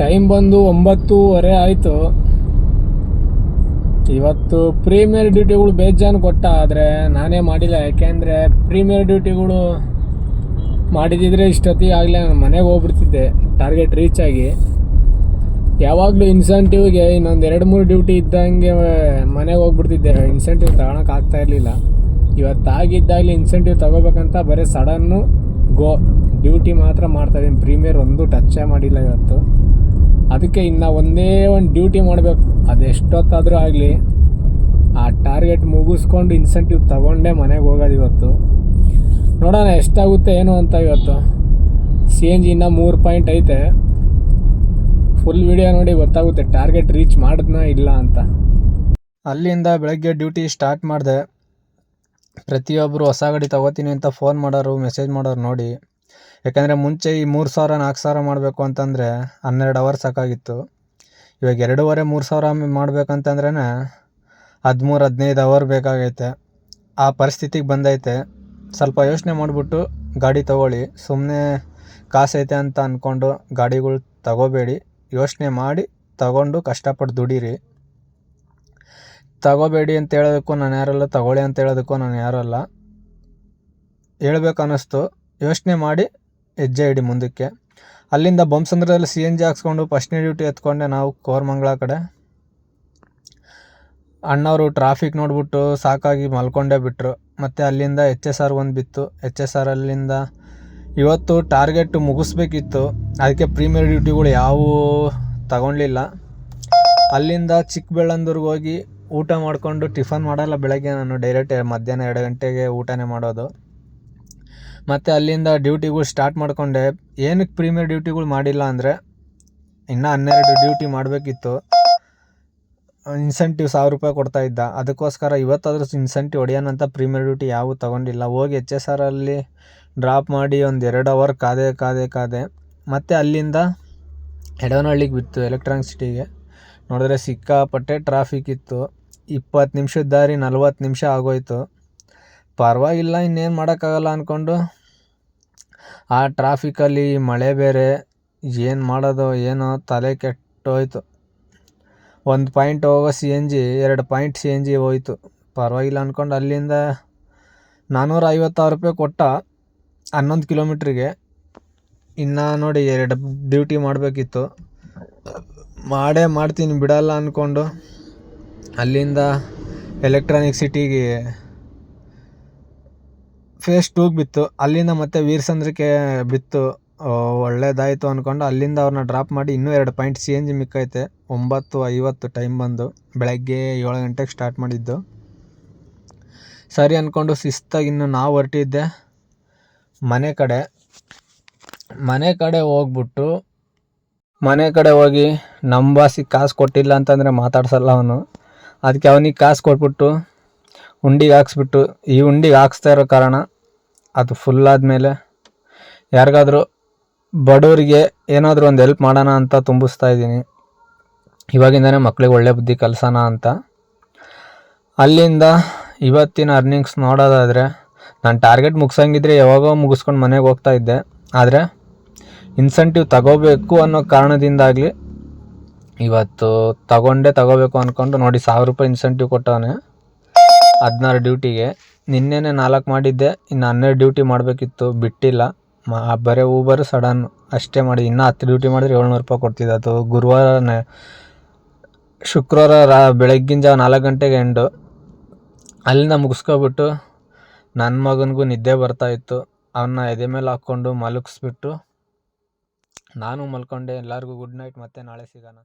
Time ಬಂದು 9:30 ಆಯಿತು. ಇವತ್ತು ಪ್ರೀಮಿಯರ್ ಡ್ಯೂಟಿಗಳು ಬೇಜಾನ್ ಕೊಟ್ಟ, ಆದರೆ ನಾನೇ ಮಾಡಿಲ್ಲ. ಯಾಕೆಂದರೆ ಪ್ರೀಮಿಯರ್ ಡ್ಯೂಟಿಗಳು ಮಾಡಿದಿದ್ರೆ ಇಷ್ಟೊತ್ತಿಗೆ ಆಗಲೇ ನಾನು ಮನೆಗೆ ಹೋಗ್ಬಿಡ್ತಿದ್ದೆ ಟಾರ್ಗೆಟ್ ರೀಚ್ ಆಗಿ. ಯಾವಾಗಲೂ ಇನ್ಸೆಂಟಿವ್ಗೆ ಇನ್ನೊಂದು 2-3 ಡ್ಯೂಟಿ ಇದ್ದಂಗೆ ಮನೆಗೆ ಹೋಗ್ಬಿಡ್ತಿದ್ದೆ. ಇನ್ಸೆಂಟಿವ್ ತಗೊಳಕ್ಕೆ ಆಗ್ತಾ ಇರಲಿಲ್ಲ. ಇವತ್ತಾಗಿದ್ದಾಗಲಿ ಇನ್ಸೆಂಟಿವ್ ತಗೋಬೇಕಂತ ಬರೀ ಸಡನ್ನು ಗೋ ಡ್ಯೂಟಿ ಮಾತ್ರ ಮಾಡ್ತಾಯಿದ್ದೀನಿ. ಪ್ರೀಮಿಯರ್ ಒಂದು ಟಚ್ಚೇ ಮಾಡಿಲ್ಲ ಇವತ್ತು. ಅದಕ್ಕೆ ಇನ್ನು ಒಂದೇ ಒಂದು ಡ್ಯೂಟಿ ಮಾಡಬೇಕು, ಅದೆಷ್ಟೊತ್ತಾದರೂ ಆಗಲಿ. ಆ ಟಾರ್ಗೆಟ್ ಮುಗಿಸ್ಕೊಂಡು ಇನ್ಸೆಂಟಿವ್ ತಗೊಂಡೇ ಮನೆಗೆ ಹೋಗೋದು ಇವತ್ತು. ನೋಡೋಣ ಎಷ್ಟಾಗುತ್ತೆ ಏನು ಅಂತ. ಇವತ್ತು CNG ಇನ್ನೂ 3 ಪಾಯಿಂಟ್ ಐತೆ. ಫುಲ್ ವಿಡಿಯೋ ನೋಡಿ ಗೊತ್ತಾಗುತ್ತೆ ಟಾರ್ಗೆಟ್ ರೀಚ್ ಮಾಡಿದ್ನ ಇಲ್ಲ ಅಂತ. ಅಲ್ಲಿಂದ ಬೆಳಗ್ಗೆ ಡ್ಯೂಟಿ ಸ್ಟಾರ್ಟ್ ಮಾಡಿದೆ. ಪ್ರತಿಯೊಬ್ಬರು ಹೊಸ ಗಾಡಿ ತೊಗೋತೀನಿ ಅಂತ ಫೋನ್ ಮಾಡೋರು, ಮೆಸೇಜ್ ಮಾಡೋರು ನೋಡಿ. ಯಾಕಂದರೆ ಮುಂಚೆ ಈ 3,000-4,000 ಮಾಡಬೇಕು ಅಂತಂದರೆ 12 ಅವರ್ ಸಾಕಾಗಿತ್ತು. ಇವಾಗ 2,500-3,000 ಮಾಡಬೇಕಂತಂದ್ರೇ 13-15 ಅವರ್ ಬೇಕಾಗೈತೆ. ಆ ಪರಿಸ್ಥಿತಿಗೆ ಬಂದೈತೆ. ಸ್ವಲ್ಪ ಯೋಚನೆ ಮಾಡಿಬಿಟ್ಟು ಗಾಡಿ ತೊಗೊಳ್ಳಿ. ಸುಮ್ಮನೆ ಕಾಸೈತೆ ಅಂತ ಅಂದ್ಕೊಂಡು ಗಾಡಿಗಳು ತಗೋಬೇಡಿ. ಯೋಚನೆ ಮಾಡಿ ತಗೊಂಡು ಕಷ್ಟಪಟ್ಟು ದುಡೀರಿ. ತಗೋಬೇಡಿ ಅಂತ ಹೇಳೋದಕ್ಕೂ ನಾನು ಯಾರಲ್ಲ, ತಗೊಳ್ಳಿ ಅಂತ ಹೇಳೋದಕ್ಕೂ ನಾನು ಯಾರಲ್ಲ. ಹೇಳ್ಬೇಕು ಅನ್ನಿಸ್ತು, ಯೋಚನೆ ಮಾಡಿ ಹೆಜ್ಜೆ ಇಡಿ ಮುಂದಕ್ಕೆ. ಅಲ್ಲಿಂದ ಬೊಮ್ಮಸಂದ್ರದಲ್ಲಿ CNG ಹಾಕ್ಸ್ಕೊಂಡು ಫಸ್ಟ್ನೇ ಡ್ಯೂಟಿ ಎತ್ಕೊಂಡೆ ನಾವು ಕೋರಮಂಗಲ ಕಡೆ. ಅಣ್ಣವರು ಟ್ರಾಫಿಕ್ ನೋಡಿಬಿಟ್ಟು ಸಾಕಾಗಿ ಮಲ್ಕೊಂಡೇ ಬಿಟ್ಟರು. ಮತ್ತು ಅಲ್ಲಿಂದ HSR ಒಂದು ಬಿತ್ತು. HSR ಅಲ್ಲಿಂದ ಇವತ್ತು ಟಾರ್ಗೆಟ್ ಮುಗಿಸ್ಬೇಕಿತ್ತು. ಅದಕ್ಕೆ ಪ್ರೀಮಿಯರ್ ಡ್ಯೂಟಿಗಳು ಯಾವುವು ತಗೊಳ್ಳಿಲ್ಲ. ಅಲ್ಲಿಂದ ಚಿಕ್ಕಬೆಳ್ಳಂದೂರ್ಗೆ ಹೋಗಿ ಊಟ ಮಾಡಿಕೊಂಡು, ಟಿಫನ್ ಮಾಡಲ್ಲ ಬೆಳಗ್ಗೆ ನಾನು, ಡೈರೆಕ್ಟ್ ಮಧ್ಯಾಹ್ನ 2 ಗಂಟೆಗೆ ಊಟನೇ ಮಾಡೋದು. ಮತ್ತು ಅಲ್ಲಿಂದ ಡ್ಯೂಟಿಗಳು ಸ್ಟಾರ್ಟ್ ಮಾಡಿಕೊಂಡೆ. ಏನಕ್ಕೆ ಪ್ರೀಮಿಯರ್ ಡ್ಯೂಟಿಗಳು ಮಾಡಿಲ್ಲ ಅಂದರೆ, ಇನ್ನೂ 12 ಡ್ಯೂಟಿ ಮಾಡಬೇಕಿತ್ತು. ಇನ್ಸೆಂಟಿವ್ 1,000 ರೂಪಾಯಿ ಕೊಡ್ತಾಯಿದ್ದ. ಅದಕ್ಕೋಸ್ಕರ ಇವತ್ತಾದರೂ ಇನ್ಸೆಂಟಿವ್ ಹೊಡೆಯೋಣಂತ ಪ್ರೀಮಿಯರ್ ಡ್ಯೂಟಿ ಯಾವೂ ತೊಗೊಂಡಿಲ್ಲ. ಹೋಗಿ HSR ಅಲ್ಲಿ ಡ್ರಾಪ್ ಮಾಡಿ ಒಂದು 2 ಅವರ್ ಕಾದೆ. ಮತ್ತು ಅಲ್ಲಿಂದ ಹೆಡವನಹಳ್ಳಿಗೆ ಬಿತ್ತು, ಎಲೆಕ್ಟ್ರಾನಿಕ್ ಸಿಟಿಗೆ. ನೋಡಿದ್ರೆ ಸಿಕ್ಕಾಪಟ್ಟೆ ಟ್ರಾಫಿಕ್ ಇತ್ತು. 20 ನಿಮಿಷದ ದಾರಿ 40 ನಿಮಿಷ ಆಗೋಯ್ತು. ಪರವಾಗಿಲ್ಲ, ಇನ್ನೇನು ಮಾಡೋಕ್ಕಾಗಲ್ಲ ಅಂದ್ಕೊಂಡು ಆ ಟ್ರಾಫಿಕಲ್ಲಿ ಮಳೆ ಬೇರೆ, ಏನು ಮಾಡೋದು ಏನೋ ತಲೆ ಕೆಟ್ಟೋಯ್ತು. 1 ಪಾಯಿಂಟ್ ಹೋಗೋ CNG 2 ಪಾಯಿಂಟ್ CNG ಹೋಯ್ತು. ಪರವಾಗಿಲ್ಲ ಅಂದ್ಕೊಂಡು ಅಲ್ಲಿಂದ 456 ರೂಪಾಯಿ ಕೊಟ್ಟ 11 ಕಿಲೋಮೀಟ್ರಿಗೆ. ಇನ್ನು ನೋಡಿ 2 ಡ್ಯೂಟಿ ಮಾಡಬೇಕಿತ್ತು. ಮಾಡ್ತೀನಿ ಬಿಡಲ್ಲ ಅಂದ್ಕೊಂಡು ಅಲ್ಲಿಂದ ಎಲೆಕ್ಟ್ರಾನಿಕ್ ಸಿಟಿಗೆ ಫೇಸ್ 2ಗೆ ಬಿತ್ತು. ಅಲ್ಲಿಂದ ಮತ್ತೆ ವೀರಸಂದ್ರಕ್ಕೆ ಬಿತ್ತು. ಒಳ್ಳೇದಾಯಿತು ಅಂದ್ಕೊಂಡು ಅಲ್ಲಿಂದ ಅವ್ರನ್ನ ಡ್ರಾಪ್ ಮಾಡಿ ಇನ್ನೂ 2 ಪಾಯಿಂಟ್ CNG ಮಿಕ್ಕೈತೆ. 9:50 ಟೈಮ್ ಬಂದು. ಬೆಳಗ್ಗೆ 7 ಗಂಟೆಗೆ ಸ್ಟಾರ್ಟ್ ಮಾಡಿದ್ದು. ಸರಿ ಅಂದ್ಕೊಂಡು ಶಿಸ್ತಾಗಿ ಇನ್ನು ನಾವು ಹೊರಟಿದ್ದೆ ಮನೆ ಕಡೆ ಹೋಗ್ಬಿಟ್ಟು, ಮನೆ ಕಡೆ ಹೋಗಿ ನಮ್ಮ ಬಾಸಿಗೆ ಕಾಸು ಕೊಟ್ಟಿಲ್ಲ ಅಂತಂದರೆ ಮಾತಾಡ್ಸಲ್ಲ ಅವನು. ಅದಕ್ಕೆ ಅವನಿಗೆ ಕಾಸು ಕೊಟ್ಬಿಟ್ಟು ಉಂಡಿಗೆ ಹಾಕ್ಸ್ಬಿಟ್ಟು, ಈ ಉಂಡಿಗೆ ಹಾಕ್ಸ್ತಾ ಇರೋ ಕಾರಣ ಅದು ಫುಲ್ ಆದಮೇಲೆ ಯಾರಿಗಾದ್ರೂ ಬಡವರಿಗೆ ಏನಾದರೂ ಒಂದು ಹೆಲ್ಪ್ ಮಾಡೋಣ ಅಂತ ತುಂಬಿಸ್ತಾ ಇದ್ದೀನಿ. ಇವಾಗಿಂದನೇ ಮಕ್ಳಿಗೆ ಒಳ್ಳೆ ಬುದ್ಧಿ ಕಲಿಸೋಣ ಅಂತ. ಅಲ್ಲಿಂದ ಇವತ್ತಿನ ಅರ್ನಿಂಗ್ಸ್ ನೋಡೋದಾದರೆ, ನಾನು ಟಾರ್ಗೆಟ್ ಮುಗಿಸಂಗಿದ್ರೆ ಯಾವಾಗೋ ಮುಗಿಸ್ಕೊಂಡು ಮನೆಗೆ ಹೋಗ್ತಾ ಇದ್ದೆ. ಆದರೆ ಇನ್ಸೆಂಟಿವ್ ತಗೋಬೇಕು ಅನ್ನೋ ಕಾರಣದಿಂದಾಗಲಿ ಇವತ್ತು ತಗೋಬೇಕು ಅಂದ್ಕೊಂಡು ನೋಡಿ 1,000 ರೂಪಾಯಿ ಇನ್ಸೆಂಟಿವ್ ಕೊಟ್ಟವನೆ 16 ಡ್ಯೂಟಿಗೆ. ನಿನ್ನೆನೇ 4 ಮಾಡಿದ್ದೆ, ಇನ್ನು 12 ಡ್ಯೂಟಿ ಮಾಡಬೇಕಿತ್ತು, ಬಿಟ್ಟಿಲ್ಲ. ಬರೀ ಊಬರು ಸಡನ್ ಅಷ್ಟೇ ಮಾಡಿ. ಇನ್ನೂ 10 ಡ್ಯೂಟಿ ಮಾಡಿದ್ರೆ 700 ರೂಪಾಯಿ ಕೊಡ್ತಿದ್ದೆ. ಅದು ಶುಕ್ರವಾರ ಬೆಳಗ್ಗಿನ ಜಾವ 4 ಗಂಟೆಗೆ ಎಂಡು. ಅಲ್ಲಿಂದ ಮುಗಿಸ್ಕೊಬಿಟ್ಟು ನನ್ನ ಮಗನಿಗೂ ನಿದ್ದೆ ಬರ್ತಾಯಿತ್ತು. ಅವನ್ನ ಎದೆ ಮೇಲೆ ಹಾಕ್ಕೊಂಡು ಮಲಗಿಸ್ಬಿಟ್ಟು ನಾನು ಮಲ್ಕೊಂಡೆ. ಎಲ್ಲರಿಗೂ ಗುಡ್ ನೈಟ್, ಮತ್ತೆ ನಾಳೆ ಸಿಗೋಣ.